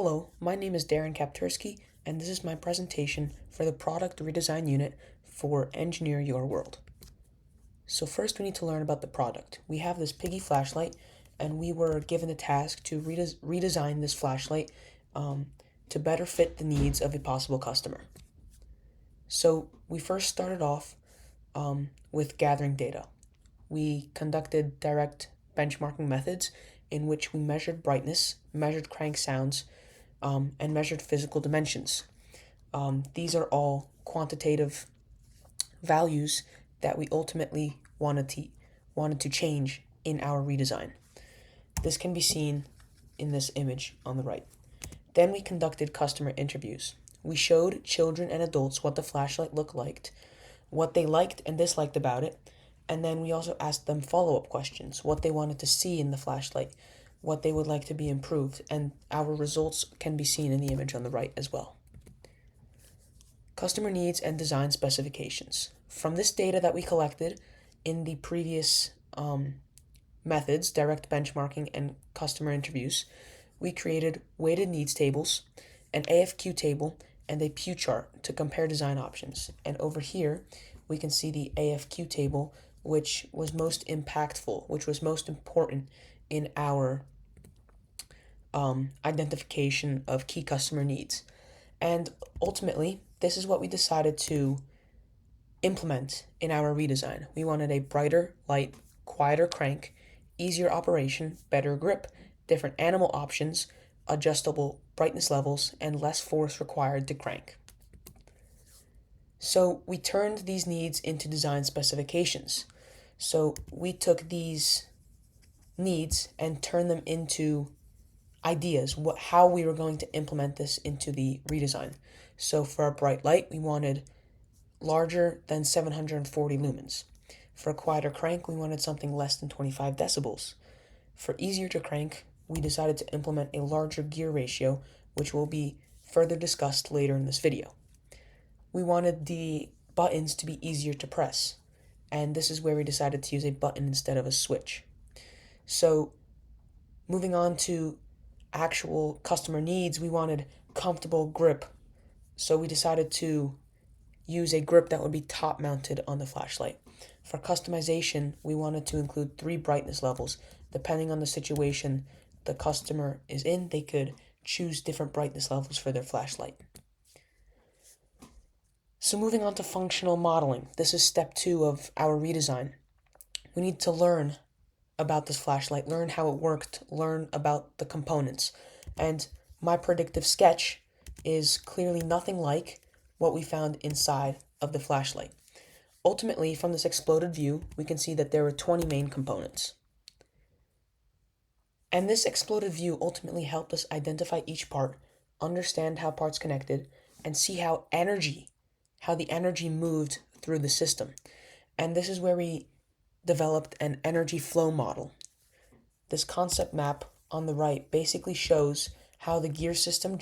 Hello, my name is Darren Kaptursky, and this is my presentation for the Product Redesign Unit for Engineer Your World. So first we need to learn about the product. We have this Piggy flashlight, and we were given the task to redesign this flashlight to better fit the needs of a possible customer. So we first started off with gathering data. We conducted direct benchmarking methods in which we measured brightness, measured crank sounds, and measured physical dimensions. These are all quantitative values that we ultimately wanted to change in our redesign. This can be seen in this image on the right. Then we conducted customer interviews. We showed children and adults what the flashlight looked like, what they liked and disliked about it, and then we also asked them follow-up questions, what they wanted to see in the flashlight, what they would like to be improved, and our results can be seen in the image on the right as well. Customer needs and design specifications. From this data that we collected in the previous methods, direct benchmarking and customer interviews, we created weighted needs tables, an AFQ table, and a pew chart to compare design options. And over here, we can see the AFQ table, which was most impactful, which was most important in our identification of key customer needs. And ultimately, this is what we decided to implement in our redesign. We wanted a brighter light, quieter crank, easier operation, better grip, different animal options, adjustable brightness levels, and less force required to crank. So we turned these needs into design specifications. So we took these needs and turned them into ideas, how we were going to implement this into the redesign. So for our bright light, we wanted larger than 740 lumens. For a quieter crank, we wanted something less than 25 decibels. For easier to crank, we decided to implement a larger gear ratio, which will be further discussed later in this video. We wanted the buttons to be easier to press, and this is where we decided to use a button instead of a switch. So moving on to actual customer needs, we wanted comfortable grip, so we decided to use a grip that would be top mounted on the flashlight. For customization, we wanted to include 3 brightness levels. Depending on the situation the customer is in, they could choose different brightness levels for their flashlight. So moving on to functional modeling, this is step 2 of our redesign. We need to learn about this flashlight, learn how it worked, learn about the components. And my predictive sketch is clearly nothing like what we found inside of the flashlight. Ultimately, from this exploded view, we can see that there were 20 main components. And this exploded view ultimately helped us identify each part, understand how parts connected, and see how the energy moved through the system. And this is where we developed an energy flow model. This concept map on the right basically shows how the the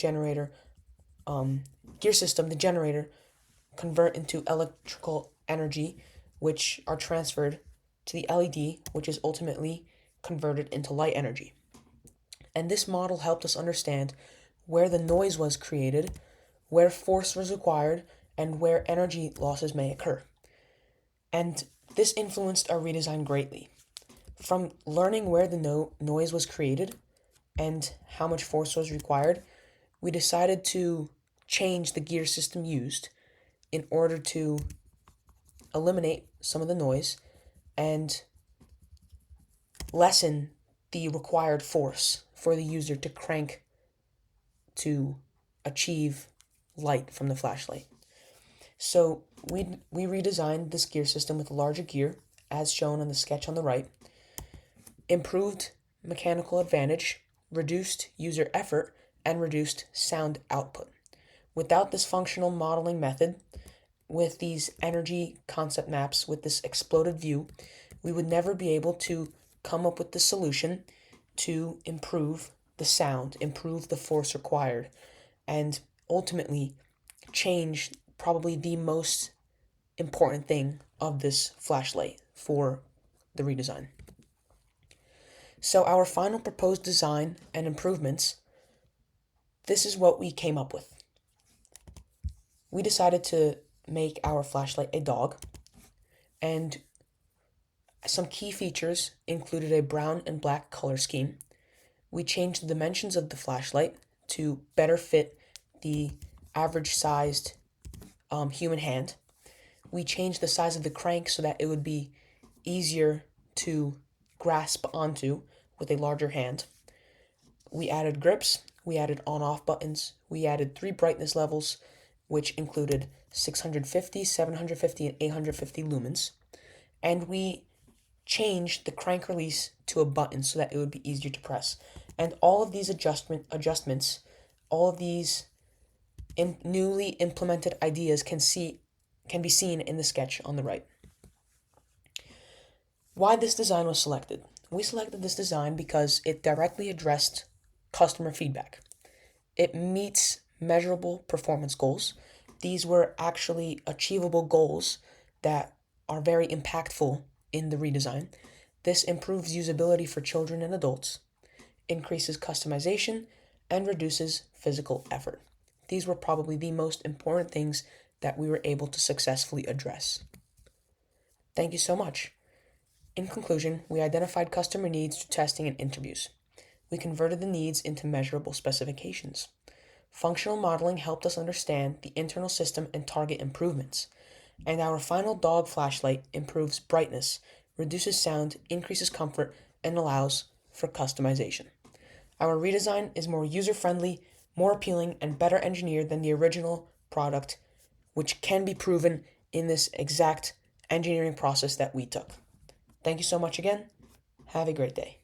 generator convert into electrical energy, which are transferred to the LED, which is ultimately converted into light energy. And this model helped us understand where the noise was created, where force was required, and where energy losses may occur. And this influenced our redesign greatly. From learning where the noise was created and how much force was required, we decided to change the gear system used in order to eliminate some of the noise and lessen the required force for the user to crank to achieve light from the flashlight. So we redesigned this gear system with a larger gear, as shown on the sketch on the right, improved mechanical advantage, reduced user effort, and reduced sound output. Without this functional modeling method, with these energy concept maps, with this exploded view, we would never be able to come up with the solution to improve the sound, improve the force required, and ultimately change probably the most important thing of this flashlight for the redesign. So our final proposed design and improvements this is what we came up with. We decided to make our flashlight a dog, and some key features included a brown and black color scheme. We changed the dimensions of the flashlight to better fit the average sized human hand. We changed the size of the crank so that it would be easier to grasp onto with a larger hand. We added grips, we added on-off buttons, we added 3 brightness levels, which included 650, 750, and 850 lumens. And we changed the crank release to a button so that it would be easier to press. And all of these adjustments, all of these newly implemented ideas can be seen in the sketch on the right. Why this design was selected? We selected this design because it directly addressed customer feedback. It meets measurable performance goals. These were actually achievable goals that are very impactful in the redesign. This improves usability for children and adults, increases customization, and reduces physical effort. These were probably the most important things that we were able to successfully address. Thank you so much. In conclusion, we identified customer needs through testing and interviews. We converted the needs into measurable specifications. Functional modeling helped us understand the internal system and target improvements. And our final dog flashlight improves brightness, reduces sound, increases comfort, and allows for customization. Our redesign is more user-friendly, more appealing, and better engineered than the original product, which can be proven in this exact engineering process that we took. Thank you so much again. Have a great day.